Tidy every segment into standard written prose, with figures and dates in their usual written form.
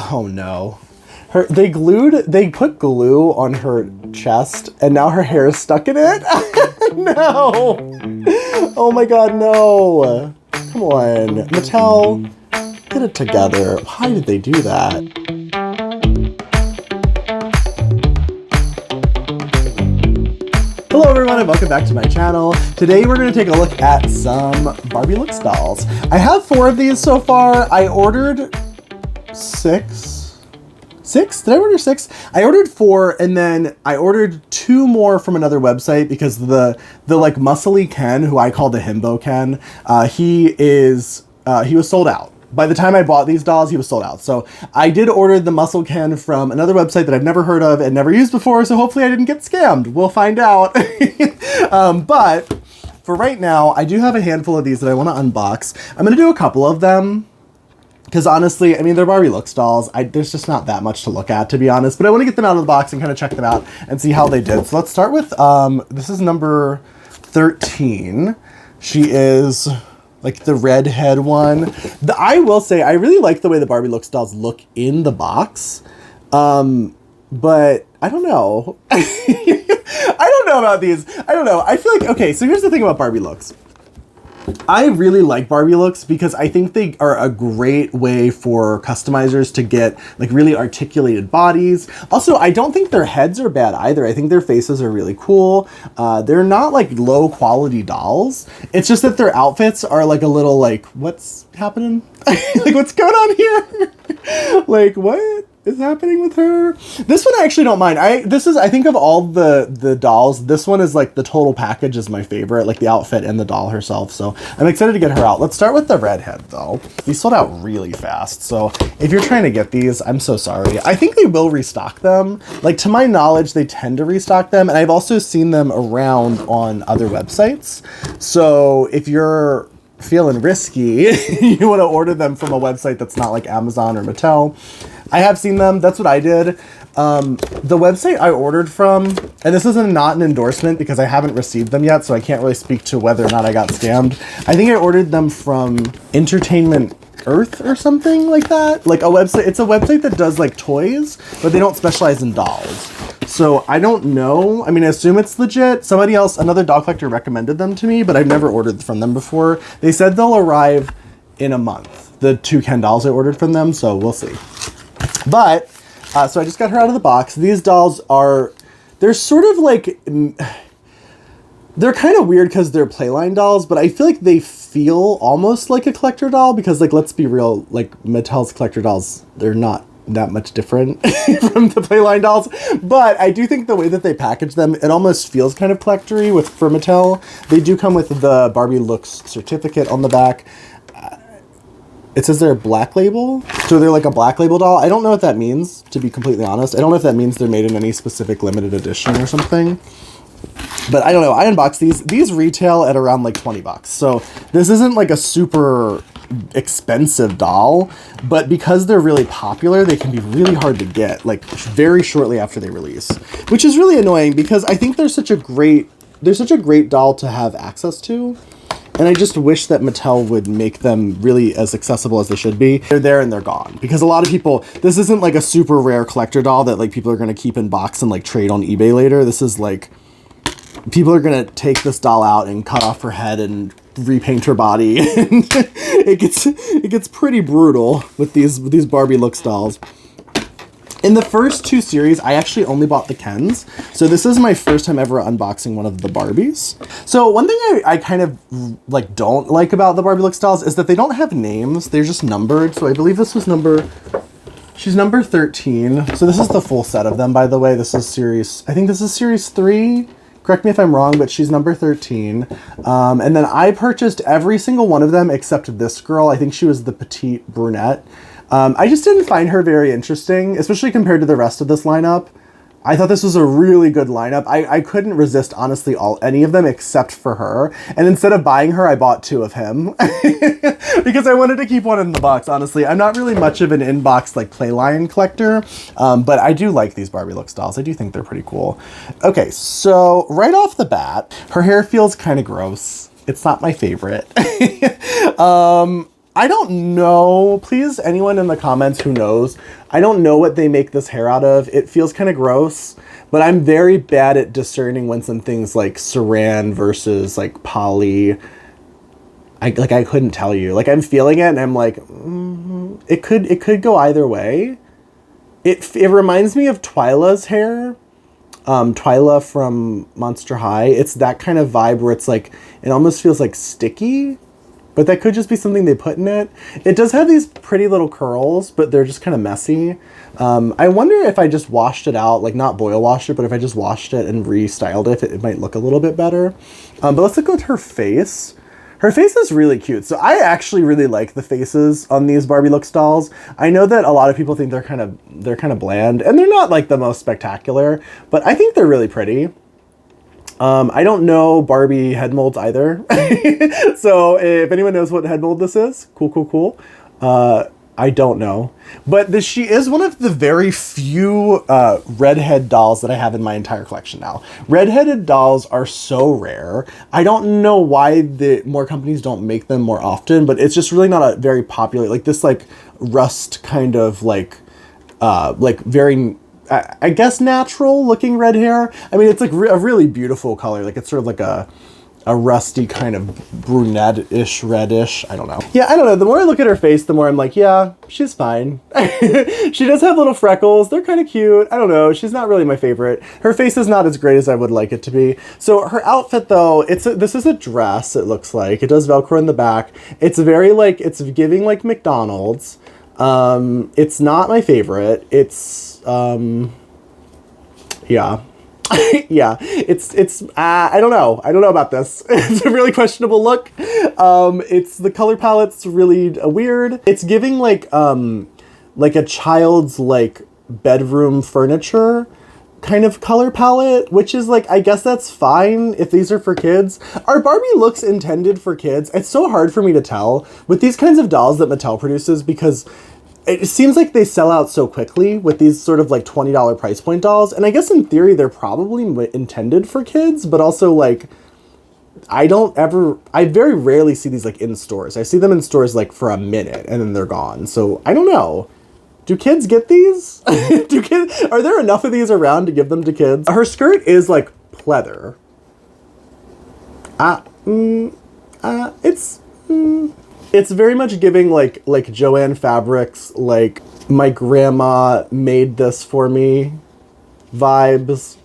Oh no. They put glue on her chest and now her hair is stuck in it. No. Oh my God, no. Come on, Mattel, get it together. Why did they do that? Hello everyone and welcome back to my channel. Today we're going to take a look at some Barbie Looks dolls. I have 4 of these so far. I ordered 6? Did I order 6? I ordered 4 and then I ordered 2 more from another website because the like muscly Ken, who I call the himbo Ken, he was sold out. By the time I bought these dolls, he was sold out. So I did order the muscle Ken from another website that I've never heard of and never used before, so hopefully I didn't get scammed. We'll find out. But for right now, I do have a handful of these that I want to unbox. I'm going to do a couple of them. Because honestly, I mean, they're Barbie Looks dolls. There's just not that much to look at, to be honest. But I want to get them out of the box and kind of check them out and see how they did. So let's start with, this is number 13. She is like the redhead one. I will say, I really like the way the Barbie Looks dolls look in the box. But I don't know. I don't know about these. I don't know. I feel like, okay, so here's the thing about Barbie Looks. I really like Barbie Looks because I think they are a great way for customizers to get like really articulated bodies. Also, I don't think their heads are bad either. I think their faces are really cool. They're not like low quality dolls. It's just that their outfits are like a little like, what's happening? Like, what's going on here? Like, what is happening with her? This one I actually don't mind. I think of all the dolls, this one is like the total package is my favorite, like the outfit and the doll herself. So I'm excited to get her out. Let's start with the redhead though. These sold out really fast. So if you're trying to get these, I'm so sorry. I think they will restock them. Like to my knowledge, they tend to restock them. And I've also seen them around on other websites. So if you're feeling risky, you want to order them from a website that's not like Amazon or Mattel. I have seen them. That's what I did. The website I ordered from, and this is not an endorsement because I haven't received them yet, so I can't really speak to whether or not I got scammed. I think I ordered them from Entertainment Earth or something like that. Like a website. It's a website that does like toys, but they don't specialize in dolls. So I don't know. I mean, I assume it's legit. Somebody else, another doll collector recommended them to me, but I've never ordered from them before. They said they'll arrive in a month. The 2 Ken dolls I ordered from them, so we'll see. But, so I just got her out of the box. These dolls they're sort of like, they're kind of weird because they're Playline dolls, but I feel like they feel almost like a collector doll because, like, let's be real, like Mattel's collector dolls, they're not that much different from the Playline dolls. But I do think the way that they package them, it almost feels kind of collector-y for Mattel. They do come with the Barbie Looks certificate on the back. It says they're a black label. So they're like a black label doll. I don't know what that means, to be completely honest. I don't know if that means they're made in any specific limited edition or something. But I don't know. I unboxed these. These retail at around like 20 bucks. So this isn't like a super expensive doll, but because they're really popular, they can be really hard to get like very shortly after they release, which is really annoying because I think they're such a great doll to have access to. And I just wish that Mattel would make them really as accessible as they should be. They're there and they're gone. Because a lot of people, this isn't like a super rare collector doll that like people are going to keep in box and like trade on eBay later. This is like, people are going to take this doll out and cut off her head and repaint her body. And it gets pretty brutal with these Barbie Looks dolls. In the first 2 series, I actually only bought the Kens. So this is my first time ever unboxing one of the Barbies. So one thing I kind of like don't like about the Barbie Looks dolls is that they don't have names. They're just numbered. So I believe this was she's number 13. So this is the full set of them, by the way. I think this is series 3. Correct me if I'm wrong, but she's number 13. And then I purchased every single one of them except this girl. I think she was the petite brunette. I just didn't find her very interesting, especially compared to the rest of this lineup. I thought this was a really good lineup. I couldn't resist, honestly, any of them except for her. And instead of buying her, I bought 2 of him. Because I wanted to keep one in the box, honestly. I'm not really much of an in-box, like, Playline collector. But I do like these Barbie Looks dolls. I do think they're pretty cool. Okay, so right off the bat, her hair feels kind of gross. It's not my favorite. I don't know. Please, anyone in the comments who knows, I don't know what they make this hair out of. It feels kind of gross, but I'm very bad at discerning when something's like saran versus like poly. I couldn't tell you. Like, I'm feeling it and I'm like, it could go either way. It reminds me of Twyla's hair. Twyla from Monster High. It's that kind of vibe where it's like, it almost feels like sticky, but that could just be something they put in it. It does have these pretty little curls, but they're just kind of messy. I wonder if I just washed it out, like not boil washed it, but if I just washed it and restyled it, it might look a little bit better. But let's look at her face. Her face is really cute. So I actually really like the faces on these Barbie Looks dolls. I know that a lot of people think they're kind of bland, and they're not like the most spectacular, but I think they're really pretty. I don't know Barbie head molds either. So if anyone knows what head mold this is, cool. I don't know. But she is one of the very few redhead dolls that I have in my entire collection now. Redheaded dolls are so rare. I don't know why more companies don't make them more often, but it's just really not a very popular, like this like rust kind of like very, I guess, natural looking red hair. I mean, it's like a really beautiful color. Like it's sort of like a rusty kind of brunette-ish, reddish. I don't know. Yeah, I don't know. The more I look at her face, the more I'm like, yeah, she's fine. She does have little freckles. They're kind of cute. I don't know. She's not really my favorite. Her face is not as great as I would like it to be. So her outfit, though, this is a dress, it looks like. It does Velcro in the back. It's very, like, it's giving, like, McDonald's. It's not my favorite. It's, yeah. Yeah, it's I don't know about this. It's a really questionable look. It's the color palette's really weird. It's giving like a child's like bedroom furniture kind of color palette, which is like, I guess that's fine if these are for kids. Are Barbie Looks intended for kids? It's so hard for me to tell with these kinds of dolls that Mattel produces, because it seems like they sell out so quickly with these sort of like $20 price point dolls. And I guess in theory, they're probably intended for kids, but also like, I very rarely see these like in stores. I see them in stores like for a minute and then they're gone. So I don't know. Do kids get these? Are there enough of these around to give them to kids? Her skirt is like pleather. It's very much giving like Joanne Fabrics, like my grandma made this for me vibes.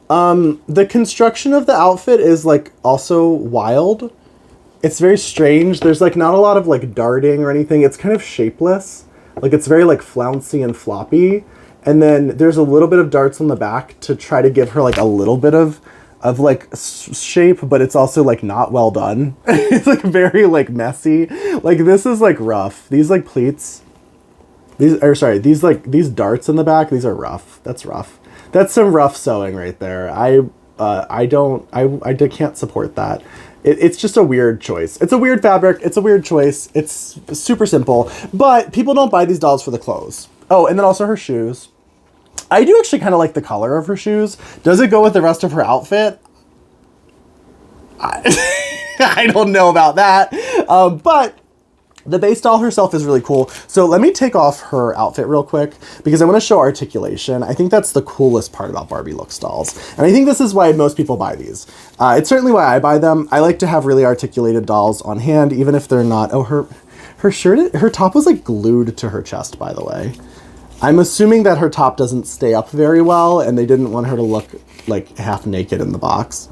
The construction of the outfit is like also wild. It's very strange. There's like not a lot of like darting or anything. It's kind of shapeless. Like it's very like flouncy and floppy. And then there's a little bit of darts on the back to try to give her like a little bit of like shape, but it's also like not well done. It's like very like messy. Like this is like rough. These like pleats, these darts in the back, these are rough. That's rough. That's some rough sewing right there. I can't support that. It's just a weird choice. It's a weird fabric. It's a weird choice. It's super simple, but people don't buy these dolls for the clothes. Oh, and then also her shoes. I do actually kind of like the color of her shoes. Does it go with the rest of her outfit? I don't know about that. But the base doll herself is really cool. So let me take off her outfit real quick because I want to show articulation. I think that's the coolest part about Barbie Looks dolls. And I think this is why most people buy these. It's certainly why I buy them. I like to have really articulated dolls on hand, even if they're not. Oh, her top was like glued to her chest, by the way. I'm assuming that her top doesn't stay up very well and they didn't want her to look like half naked in the box.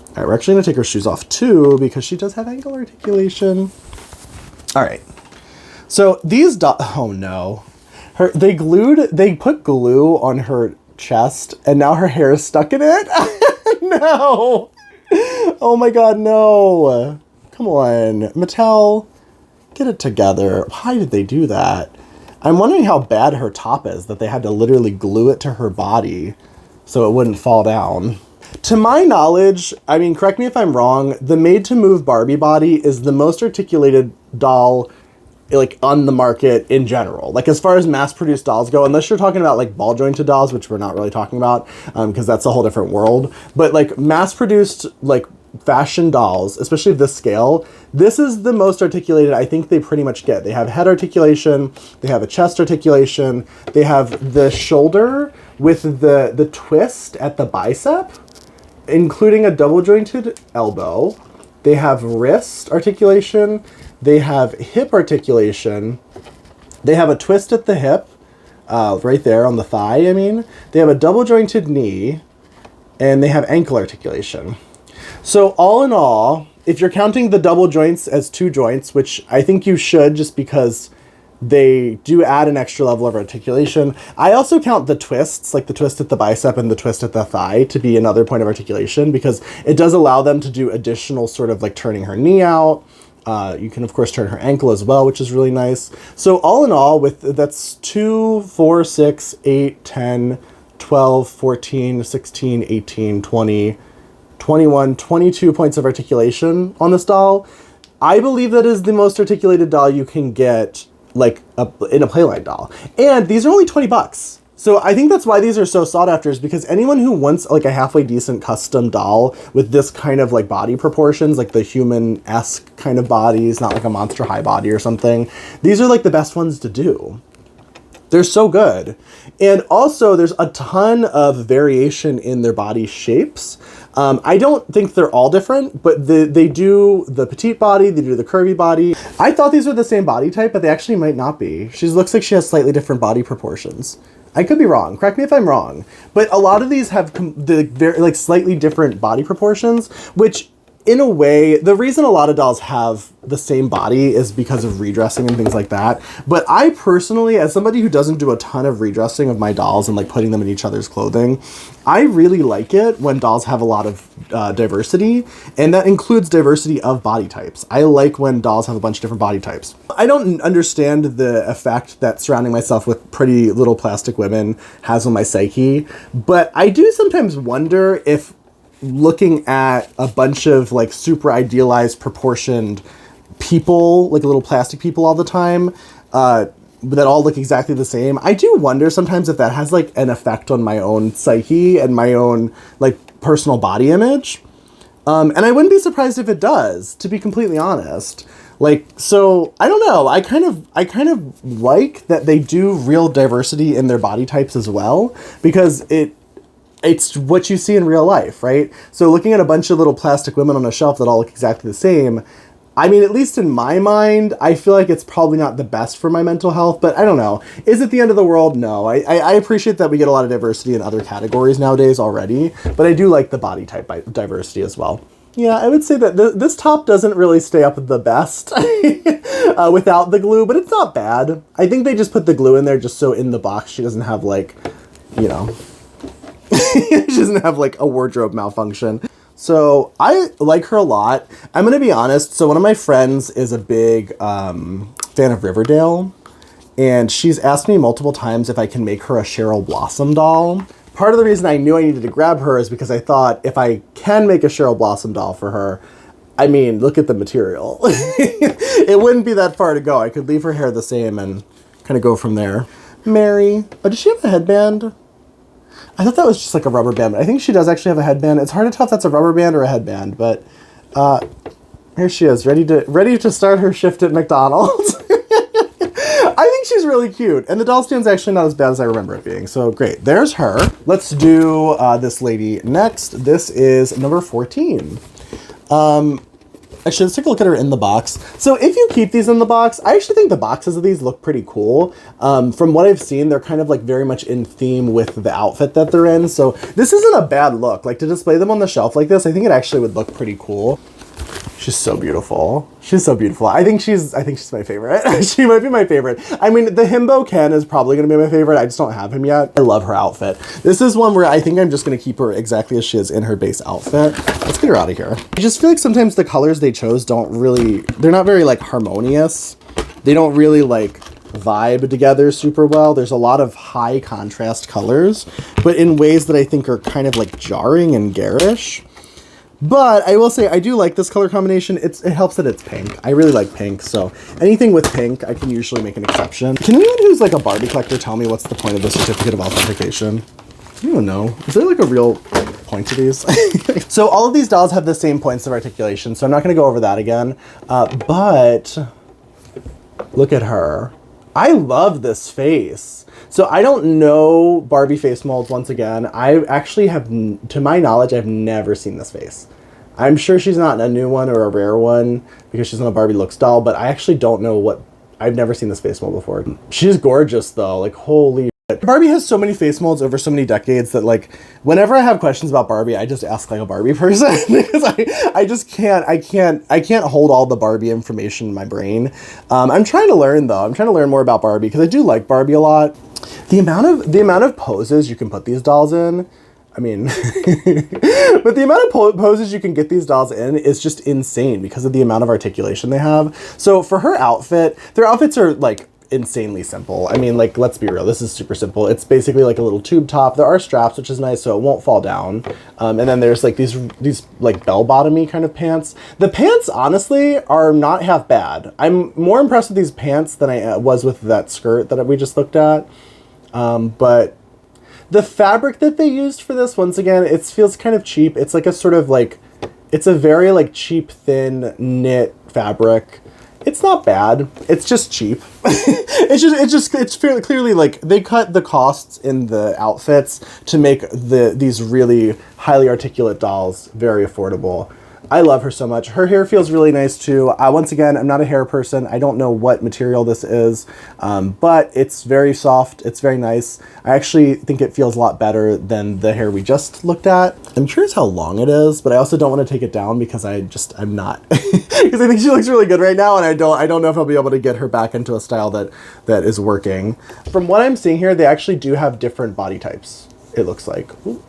All right, we're actually gonna take her shoes off too because she does have ankle articulation. All right, so these oh no. They put glue on her chest and now her hair is stuck in it. No. Oh my God, no. Come on, Mattel, get it together. Why did they do that? I'm wondering how bad her top is that they had to literally glue it to her body so it wouldn't fall down. To my knowledge, I mean, correct me if I'm wrong, the Made to Move Barbie body is the most articulated doll like on the market in general. Like as far as mass-produced dolls go, unless you're talking about like ball-jointed dolls, which we're not really talking about because that's a whole different world. But like mass-produced like fashion dolls, especially of this scale, this is the most articulated I think they pretty much get. They have head articulation, they have a chest articulation, they have the shoulder with the twist at the bicep, including a double jointed elbow. They have wrist articulation, they have hip articulation, they have a twist at the hip, right there on the thigh, I mean. They have a double jointed knee, and they have ankle articulation. So all in all, if you're counting the double joints as 2 joints, which I think you should just because they do add an extra level of articulation. I also count the twists, like the twist at the bicep and the twist at the thigh, to be another point of articulation because it does allow them to do additional sort of like turning her knee out. You can, of course, turn her ankle as well, which is really nice. So all in all, that's 2, 4, 6, 8, 10, 12, 14, 16, 18, 20, 21, 22 points of articulation on this doll. I believe that is the most articulated doll you can get like in a Playline doll. And these are only $20. So I think that's why these are so sought after, is because anyone who wants like a halfway decent custom doll with this kind of like body proportions, like the human-esque kind of bodies, not like a Monster High body or something, these are like the best ones to do. They're so good. And also there's a ton of variation in their body shapes. I don't think they're all different, but they do the petite body, they do the curvy body. I thought these were the same body type, but they actually might not be. She looks like she has slightly different body proportions. I could be wrong. Correct me if I'm wrong. But a lot of these have very slightly different body proportions, which in a way, the reason a lot of dolls have the same body is because of redressing and things like that. But I personally, as somebody who doesn't do a ton of redressing of my dolls and like putting them in each other's clothing, I really like it when dolls have a lot of diversity, and that includes diversity of body types. I like when dolls have a bunch of different body types. I don't understand the effect that surrounding myself with pretty little plastic women has on my psyche, but I do sometimes wonder if looking at a bunch of like super idealized proportioned people, like little plastic people all the time, that all look exactly the same, I do wonder sometimes if that has like an effect on my own psyche and my own like personal body image. And I wouldn't be surprised if it does, to be completely honest. Like, so I don't know. I kind of like that they do real diversity in their body types as well, because it's what you see in real life, right? So looking at a bunch of little plastic women on a shelf that all look exactly the same, I mean, at least in my mind, I feel like it's probably not the best for my mental health, but I don't know. Is it the end of the world? No. I appreciate that we get a lot of diversity in other categories nowadays already, but I do like the body type diversity as well. Yeah, I would say that this top doesn't really stay up the best without the glue, but it's not bad. I think they just put the glue in there just so in the box she doesn't have like, you know, she doesn't have like a wardrobe malfunction. So I like her a lot. I'm going to be honest. So one of my friends is a big fan of Riverdale, and she's asked me multiple times if I can make her a Cheryl Blossom doll. Part of the reason I knew I needed to grab her is because I thought if I can make a Cheryl Blossom doll for her, I mean, look at the material. It wouldn't be that far to go. I could leave her hair the same and kind of go from there. Mary. Oh, does she have a headband? I thought that was just like a rubber band, but I think she does actually have a headband. It's hard to tell if that's a rubber band or a headband, but here she is, ready to start her shift at McDonald's. I think she's really cute, and the doll stand's actually not as bad as I remember it being, so great. There's her. Let's do this lady next. This is number 14. Actually, let's take a look at her in the box. So if you keep these in the box, I actually think the boxes of these look pretty cool. From what I've seen, they're kind of like very much in theme with the outfit that they're in. So this isn't a bad look. Like to display them on the shelf like this, I think it actually would look pretty cool. She's so beautiful. She's so beautiful. I think she's my favorite. She might be my favorite. I mean, the himbo Ken is probably going to be my favorite. I just don't have him yet. I love her outfit. This is one where I think I'm just going to keep her exactly as she is in her base outfit. Let's get her out of here. I just feel like sometimes the colors they chose they're not very like harmonious. They don't really like vibe together super well. There's a lot of high contrast colors, but in ways that I think are kind of like jarring and garish. But I will say I do like this color combination. It helps that it's pink. I really like pink, so anything with pink, I can usually make an exception. Can anyone who's like a Barbie collector tell me what's the point of the certificate of authentication? I don't know. Is there like a real point to these? So all of these dolls have the same points of articulation, so I'm not going to go over that again. But look at her. I love this face. So I don't know Barbie face molds once again. I actually have, to my knowledge, I've never seen this face. I'm sure she's not a new one or a rare one because she's not a Barbie Looks doll, but I actually don't know what, I've never seen this face mold before. She's gorgeous though, like holy shit. Barbie has so many face molds over so many decades that like, whenever I have questions about Barbie, I just ask like a Barbie person because I just can't hold all the Barbie information in my brain. I'm trying to learn though. I'm trying to learn more about Barbie because I do like Barbie a lot. The amount of poses you can put these dolls in, I mean, but the amount of poses you can get these dolls in is just insane because of the amount of articulation they have. So for her outfit, their outfits are like insanely simple. I mean, like, let's be real, this is super simple. It's basically like a little tube top. There are straps, which is nice, so it won't fall down. And then there's like these like bell-bottomy kind of pants. The pants, honestly, are not half bad. I'm more impressed with these pants than I was with that skirt that we just looked at. But the fabric that they used for this, once again, it feels kind of cheap. It's like a sort of like, it's a very like cheap, thin knit fabric. It's not bad. It's just cheap. it's fairly clearly like they cut the costs in the outfits to make these really highly articulate dolls very affordable. I love her so much. Her hair feels really nice too. Once again, I'm not a hair person. I don't know what material this is, but it's very soft. It's very nice. I actually think it feels a lot better than the hair we just looked at. I'm curious how long it is, but I also don't want to take it down because I'm not. Because I think she looks really good right now, and I don't know if I'll be able to get her back into a style that is working. From what I'm seeing here, they actually do have different body types, it looks like. Ooh.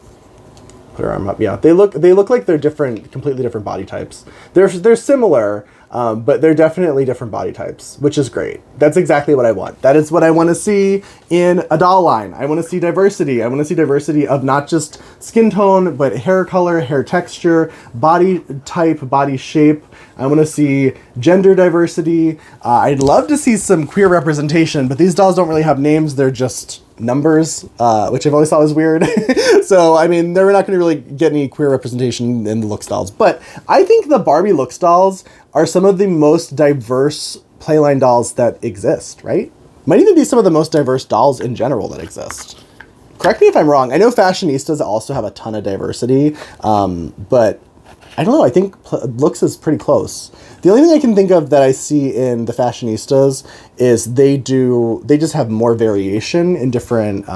Put her arm up. Yeah, they look like they're different, completely different body types. They're similar, but they're definitely different body types, which is great. That's exactly what I want. That is what I want to see in a doll line. I want to see diversity. I want to see diversity of not just skin tone, but hair color, hair texture, body type, body shape. I want to see gender diversity. I'd love to see some queer representation, but these dolls don't really have names. They're just numbers, which I've always thought was weird. So, I mean, they're not going to really get any queer representation in the Looks dolls. But I think the Barbie Looks dolls are some of the most diverse Playline dolls that exist, right? Might even be some of the most diverse dolls in general that exist. Correct me if I'm wrong. I know fashionistas also have a ton of diversity, but I don't know. I think Looks is pretty close. The only thing I can think of that I see in the fashionistas is they just have more variation in different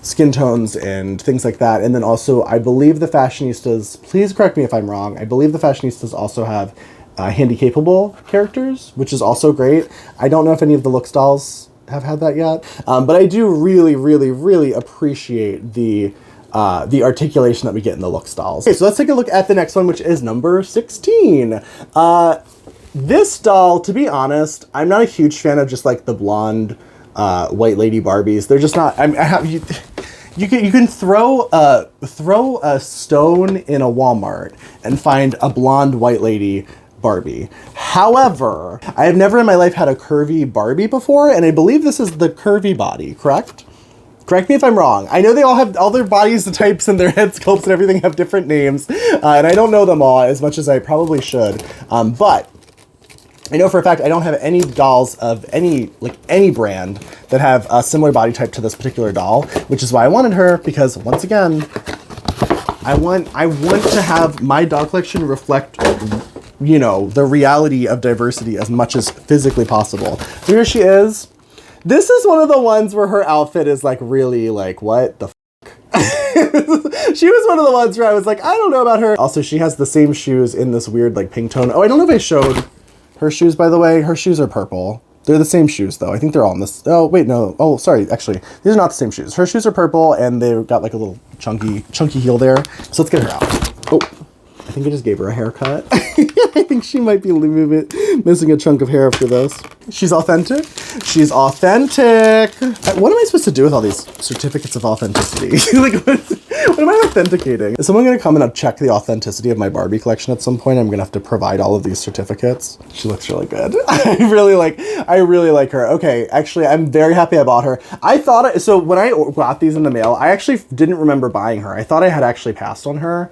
skin tones and things like that. And then also, I believe the fashionistas, please correct me if I'm wrong, I believe the fashionistas also have handy-capable characters, which is also great. I don't know if any of the Looks dolls have had that yet, but I do really, really, really appreciate the articulation that we get in the Looks dolls. Okay, so let's take a look at the next one, which is number 16. This doll, to be honest, I'm not a huge fan of just like the blonde white lady Barbies. They're just not. You can throw a stone in a Walmart and find a blonde white lady Barbie. However, I have never in my life had a curvy Barbie before, and I believe this is the curvy body, correct? Correct me if I'm wrong. I know they all have, all their bodies, the types, and their head sculpts and everything have different names, and I don't know them all as much as I probably should, but I know for a fact I don't have any dolls of any brand that have a similar body type to this particular doll, which is why I wanted her, because once again, I want to have my doll collection reflect, you know, the reality of diversity as much as physically possible. So here she is. This is one of the ones where her outfit is like really like, what the f? She was one of the ones where I was like, I don't know about her. Also, she has the same shoes in this weird like pink tone. Oh, I don't know if I showed her shoes, by the way. Her shoes are purple. They're the same shoes though. I think they're all in this. Oh, wait, no. Oh, sorry. Actually, these are not the same shoes. Her shoes are purple and they've got like a little chunky heel there. So let's get her out. Oh, I think I just gave her a haircut. I think she might be missing a chunk of hair after this. She's authentic. She's authentic. What am I supposed to do with all these certificates of authenticity? Like, what am I authenticating? Is someone gonna come and check the authenticity of my Barbie collection at some point? I'm gonna have to provide all of these certificates. She looks really good. I really like her. Okay, actually, I'm very happy I bought her. So when I got these in the mail, I actually didn't remember buying her. I thought I had actually passed on her.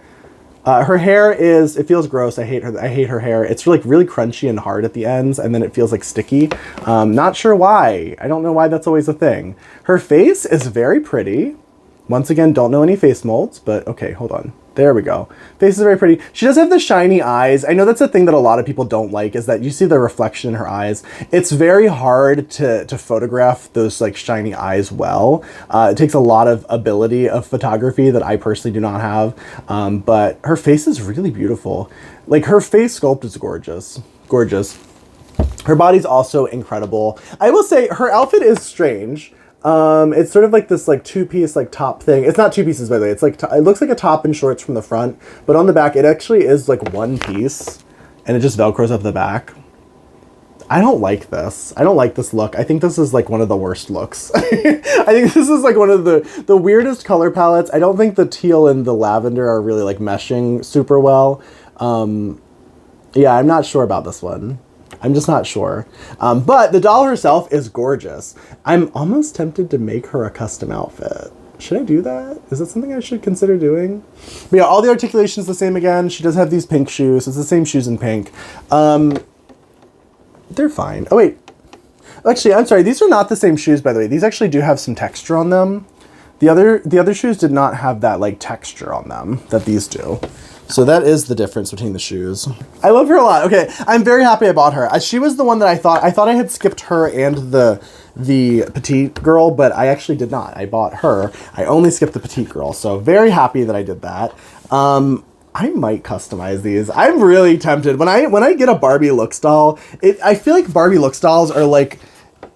Her hair it feels gross. I hate her hair. It's like really crunchy and hard at the ends, and then it feels like sticky. Not sure why. I don't know why that's always a thing. Her face is very pretty. Once again, don't know any face molds, but okay, hold on. There we go. Face is very pretty. She does have the shiny eyes. I know that's a thing that a lot of people don't like, is that you see the reflection in her eyes. It's very hard to photograph those like shiny eyes well. It takes a lot of ability of photography that I personally do not have. But her face is really beautiful. Like, her face sculpt is gorgeous. Gorgeous. Her body's also incredible. I will say her outfit is strange. It's sort of like this like two-piece like top thing. It's not two pieces, by the way. It's like it looks like a top and shorts from the front, but on the back it actually is like one piece, and it just velcros up the back. I don't like this. I don't like this look. I think this is like one of the worst looks. I think this is like one of the weirdest color palettes. I don't think the teal and the lavender are really like meshing super well. Yeah, I'm not sure about this one. I'm just not sure. But the doll herself is gorgeous. I'm almost tempted to make her a custom outfit. Should I do that? Is that something I should consider doing? But yeah, all the articulation is the same again. She does have these pink shoes. It's the same shoes in pink. They're fine. Oh, wait. Actually, I'm sorry. These are not the same shoes, by the way. These actually do have some texture on them. The other shoes did not have that like texture on them that these do. So that is the difference between the shoes. I love her a lot. Okay, I'm very happy I bought her. She was the one that I thought I had skipped her and the petite girl, but I actually did not. I bought her. I only skipped the petite girl, so very happy that I did that. I might customize these. I'm really tempted. When I get a Barbie looks doll, I feel like Barbie looks dolls are like,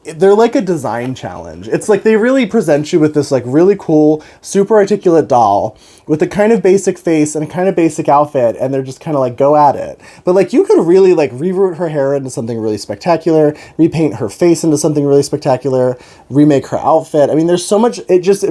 they're like a design challenge. It's like they really present you with this like really cool, super articulate doll with a kind of basic face and a kind of basic outfit, and they're just kind of like, go at it. But like, you could really like reroute her hair into something really spectacular, repaint her face into something really spectacular, remake her outfit. I mean, there's so much.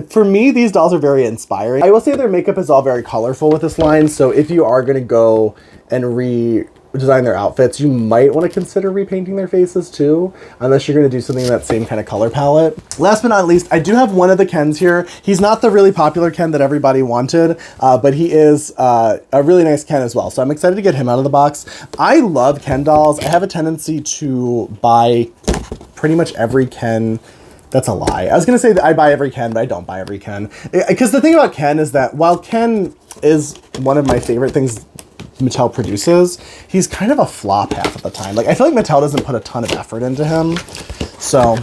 For me, these dolls are very inspiring. I will say their makeup is all very colorful with this line, so if you are gonna go and redesign their outfits, you might want to consider repainting their faces too, unless you're going to do something in that same kind of color palette. Last but not least, I do have one of the Kens here. He's not the really popular Ken that everybody wanted, but he is a really nice Ken as well. So I'm excited to get him out of the box. I love Ken dolls. I have a tendency to buy pretty much every Ken. That's a lie. I was going to say that I buy every Ken, but I don't buy every Ken. Because the thing about Ken is that while Ken is one of my favorite things Mattel produces, he's kind of a flop half of the time. Like, I feel like Mattel doesn't put a ton of effort into him. So,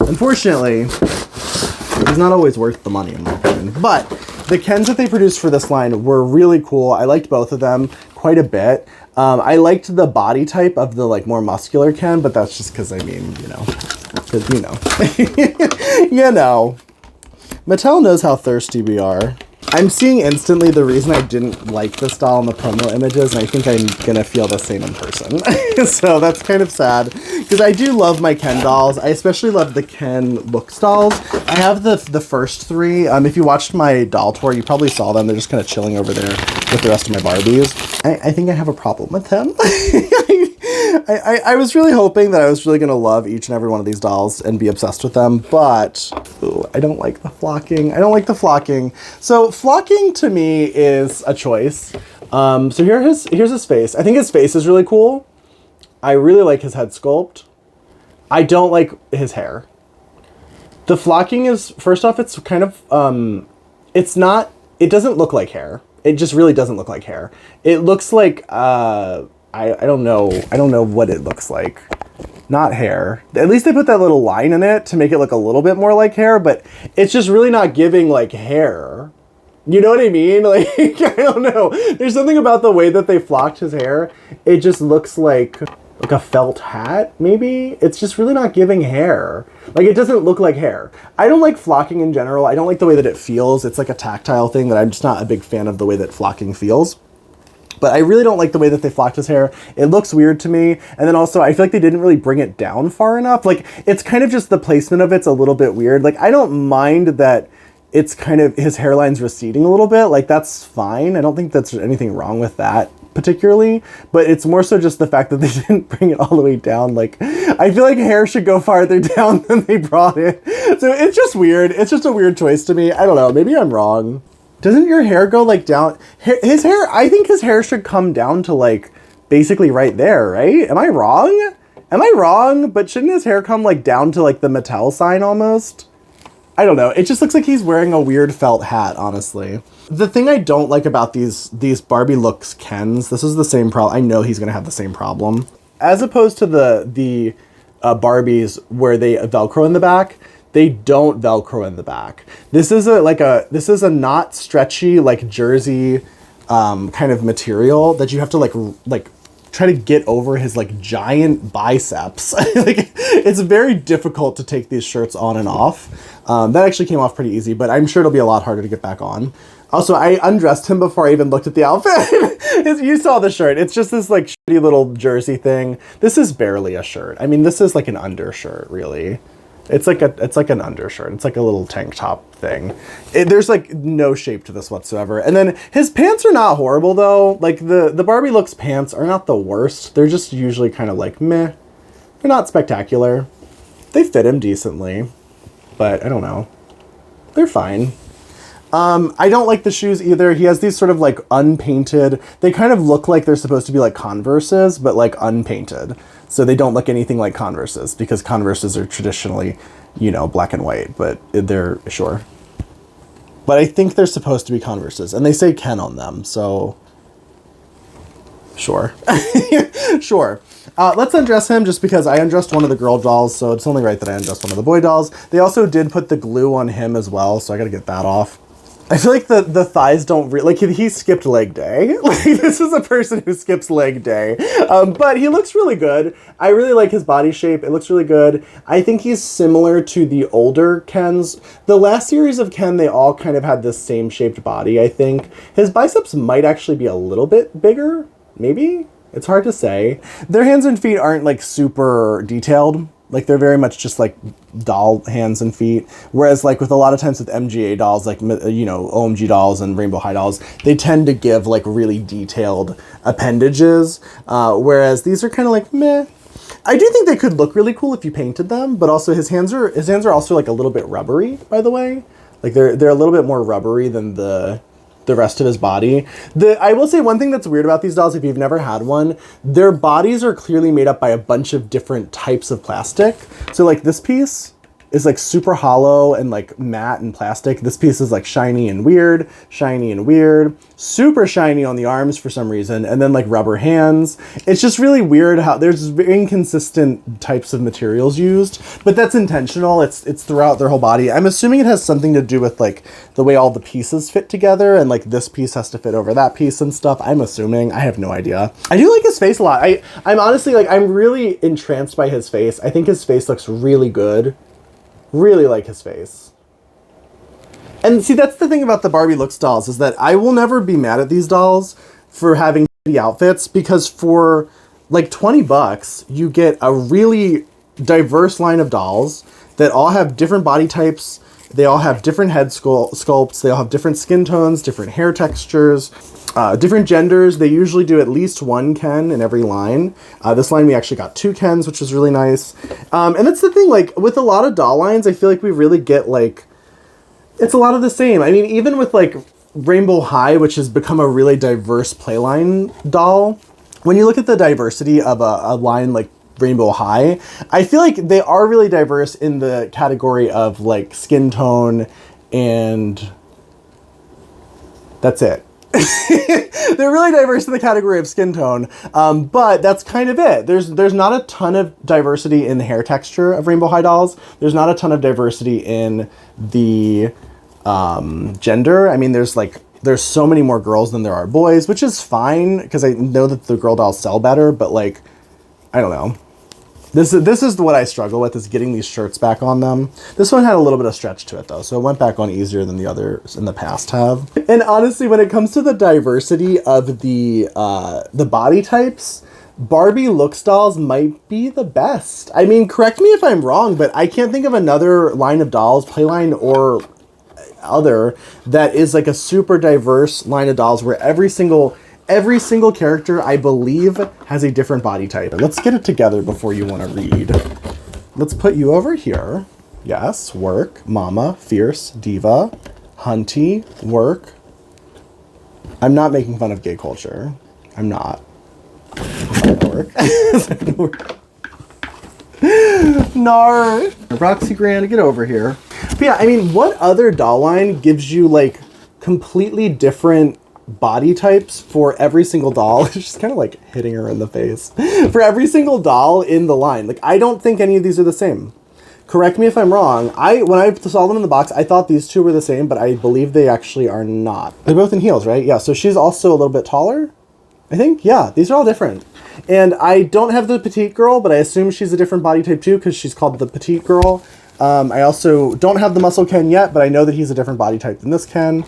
unfortunately, he's not always worth the money in my opinion. But the Kens that they produced for this line were really cool. I liked both of them quite a bit. I liked the body type of the like more muscular Ken, but that's just because, I mean, you know, because you know. You know. Mattel knows how thirsty we are. I'm seeing instantly the reason I didn't like this doll in the promo images, and I think I'm gonna feel the same in person. So that's kind of sad, because I do love my Ken dolls. I especially love the Ken looks dolls. I have the first three. If you watched my doll tour, you probably saw them. They're just kind of chilling over there with the rest of my Barbies. I think I have a problem with them. I was really hoping that I was really going to love each and every one of these dolls and be obsessed with them, but ooh, I don't like the flocking. I don't like the flocking. So flocking to me is a choice. So here's his face. I think his face is really cool. I really like his head sculpt. I don't like his hair. The flocking is, first off, it's kind of, it doesn't look like hair. It just really doesn't look like hair. It looks like, I don't know what it looks like. Not hair. At least they put that little line in it to make it look a little bit more like hair, but it's just really not giving like hair. You know what I mean? Like, I don't know. There's something about the way that they flocked his hair. It just looks like a felt hat, maybe? It's just really not giving hair. Like, it doesn't look like hair. I don't like flocking in general. I don't like the way that it feels. It's like a tactile thing that I'm just not a big fan of the way that flocking feels. But I really don't like the way that they flocked his hair. It looks weird to me. And then also, I feel like they didn't really bring it down far enough. Like, it's kind of just the placement of it's a little bit weird. Like, I don't mind that it's kind of, his hairline's receding a little bit. Like, that's fine. I don't think that's anything wrong with that particularly. But it's more so just the fact that they didn't bring it all the way down. Like, I feel like hair should go farther down than they brought it. So it's just weird. It's just a weird choice to me. I don't know. Maybe I'm wrong. Doesn't your hair go like down? His hair, I think his hair should come down to like basically right there, right? Am I wrong? Am I wrong? But shouldn't his hair come like down to like the Mattel sign almost? I don't know. It just looks like he's wearing a weird felt hat, honestly. The thing I don't like about these Barbie looks Kens, this is the same problem. I know he's going to have the same problem. As opposed to the Barbies where they Velcro in the back, they don't Velcro in the back. This is a not stretchy like jersey kind of material that you have to like try to get over his like giant biceps. Like, it's very difficult to take these shirts on and off. That actually came off pretty easy, but I'm sure it'll be a lot harder to get back on. Also, I undressed him before I even looked at the outfit. You saw the shirt. It's just this like shitty little jersey thing. This is barely a shirt. I mean, this is like an undershirt, really. It's like an undershirt. It's like a little tank top thing. There's like no shape to this whatsoever. And then his pants are not horrible though. Like the Barbie looks pants are not the worst. They're just usually kind of like meh. They're not spectacular. They fit him decently, but I don't know. They're fine. I don't like the shoes either. He has these sort of like unpainted, they kind of look like they're supposed to be like Converses, but like unpainted. So they don't look anything like Converses because Converses are traditionally, you know, black and white, but they're sure. But I think they're supposed to be Converses and they say Ken on them. So sure. Sure. Let's undress him just because I undressed one of the girl dolls. So it's only right that I undressed one of the boy dolls. They also did put the glue on him as well. So I got to get that off. I feel like the thighs don't like he skipped leg day. Like this is a person who skips leg day. But he looks really good. I really like his body shape. It looks really good. I think he's similar to the older Kens. The last series of Ken, they all kind of had this same shaped body, I think. His biceps might actually be a little bit bigger. Maybe? It's hard to say. Their hands and feet aren't like super detailed. Like they're very much just like doll hands and feet. Whereas like with a lot of times with MGA dolls, like, you know, OMG dolls and Rainbow High dolls, they tend to give like really detailed appendages. Whereas these are kind of like meh. I do think they could look really cool if you painted them, but also his hands are also like a little bit rubbery, by the way. Like they're a little bit more rubbery than the rest of his body. I will say one thing that's weird about these dolls, if you've never had one, their bodies are clearly made up by a bunch of different types of plastic. So like this piece is like super hollow and like matte and plastic. This piece is like shiny and weird, super shiny on the arms for some reason, and then like rubber hands. It's just really weird how there's inconsistent types of materials used, but that's intentional. It's throughout their whole body. I'm assuming it has something to do with like the way all the pieces fit together, and like this piece has to fit over that piece and stuff. I'm assuming. I have no idea. I do like his face a lot. I'm honestly like, I'm really entranced by his face. I think his face looks really good. Really like his face. And see, that's the thing about the Barbie looks dolls, is that I will never be mad at these dolls for having shitty outfits, because for like $20 you get a really diverse line of dolls that all have different body types. They all have different head sculpts. They all have different skin tones, different hair textures, different genders. They usually do at least one Ken in every line. This line we actually got 2 Kens, which was really nice. And that's the thing, like with a lot of doll lines, I feel like we really get like, it's a lot of the same. I mean, even with like Rainbow High, which has become a really diverse Playline doll, when you look at the diversity of a line like Rainbow High, I feel like they are really diverse in the category of like skin tone, and that's it. They're really diverse in the category of skin tone, but that's kind of it. There's not a ton of diversity in the hair texture of Rainbow High dolls. There's not a ton of diversity in the gender. I mean, there's so many more girls than there are boys, which is fine because I know that the girl dolls sell better, but like, I don't know. This is what I struggle with, is getting these shirts back on them. This one had a little bit of stretch to it though, so it went back on easier than the others in the past have. And honestly, when it comes to the diversity of the body types, Barbie Looks dolls might be the best. I mean, correct me if I'm wrong, but I can't think of another line of dolls, Playline or other, that is like a super diverse line of dolls where every single character, I believe, has a different body type. Let's get it together before you want to read. Let's put you over here. Yes, work, mama, fierce, diva, hunty, work. I'm not making fun of gay culture. I'm not. Work. Nar. Roxy Grand, get over here. But yeah, I mean, what other doll line gives you like completely different body types for every single doll? It's just kind of like hitting her in the face. For every single doll in the line. Like, I don't think any of these are the same. Correct me if I'm wrong. When I saw them in the box, I thought these two were the same, but I believe they actually are not. They're both in heels, right? Yeah, so she's also a little bit taller, I think. Yeah, these are all different. And I don't have the petite girl, but I assume she's a different body type too, because she's called the petite girl. I also don't have the muscle Ken yet, but I know that he's a different body type than this Ken.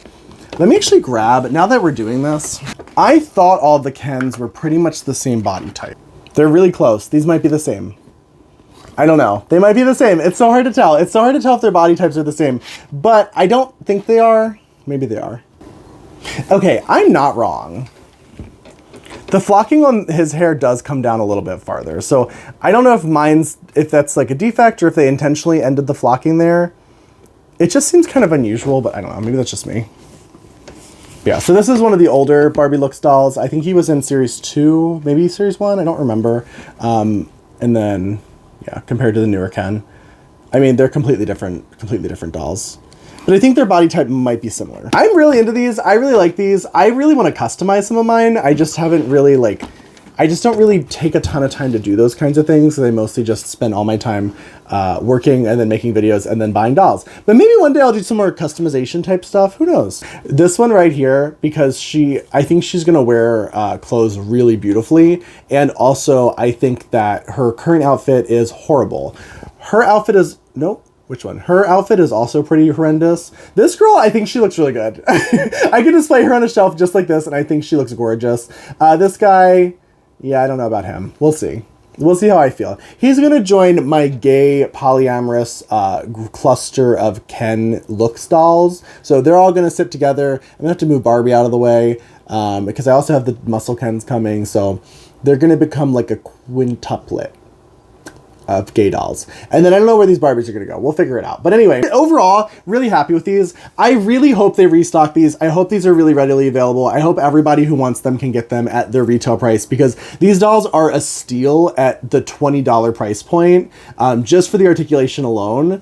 Let me actually grab, now that we're doing this, I thought all the Kens were pretty much the same body type. They're really close. These might be the same. I don't know. They might be the same. It's so hard to tell. It's so hard to tell if their body types are the same, but I don't think they are. Maybe they are. Okay, I'm not wrong. The flocking on his hair does come down a little bit farther. So I don't know if that's like a defect or if they intentionally ended the flocking there. It just seems kind of unusual, but I don't know. Maybe that's just me. Yeah, so this is one of the older Barbie Looks dolls. I think he was in series 2, maybe series 1. I don't remember. And then, yeah, compared to the newer Ken. I mean, they're completely different dolls. But I think their body type might be similar. I'm really into these. I really like these. I really want to customize some of mine. I just haven't really I just don't really take a ton of time to do those kinds of things. I mostly just spend all my time working and then making videos and then buying dolls. But maybe one day I'll do some more customization type stuff. Who knows? This one right here, because I think she's gonna wear clothes really beautifully. And also I think that her current outfit is horrible. Her outfit is, nope. Which one? Her outfit is also pretty horrendous. This girl, I think she looks really good. I could display her on a shelf just like this, and I think she looks gorgeous. This guy, yeah, I don't know about him. We'll see. We'll see how I feel. He's going to join my gay polyamorous cluster of Ken Looks dolls. So they're all going to sit together. I'm going to have to move Barbie out of the way because I also have the muscle Kens coming. So they're going to become like a quintuplet of gay dolls. And then I don't know where these Barbies are gonna go. We'll figure it out. But anyway, overall, really happy with these. I really hope they restock these. I hope these are really readily available. I hope everybody who wants them can get them at their retail price, because these dolls are a steal at the $20 price point, just for the articulation alone.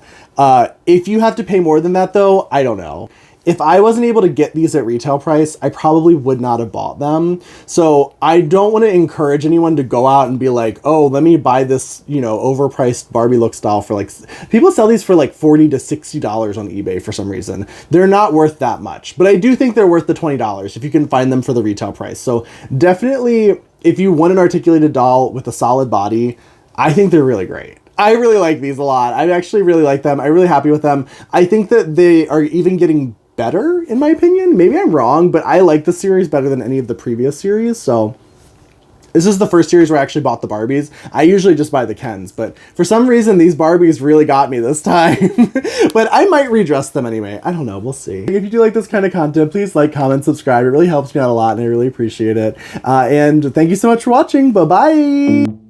If you have to pay more than that though, I don't know. If I wasn't able to get these at retail price, I probably would not have bought them. So I don't want to encourage anyone to go out and be like, oh, let me buy this, you know, overpriced Barbie Looks doll for like, people sell these for like $40 to $60 on eBay for some reason. They're not worth that much, but I do think they're worth the $20 if you can find them for the retail price. So definitely, if you want an articulated doll with a solid body, I think they're really great. I really like these a lot. I actually really like them. I'm really happy with them. I think that they are even getting better, in my opinion. Maybe I'm wrong, but I like the series better than any of the previous series. So this is the first series where I actually bought the Barbies. I usually just buy the Kens, but for some reason these Barbies really got me this time. But I might redress them anyway. I don't know. We'll see. If you do like this kind of content, please like, comment, subscribe. It really helps me out a lot and I really appreciate it. And thank you so much for watching. Bye-bye.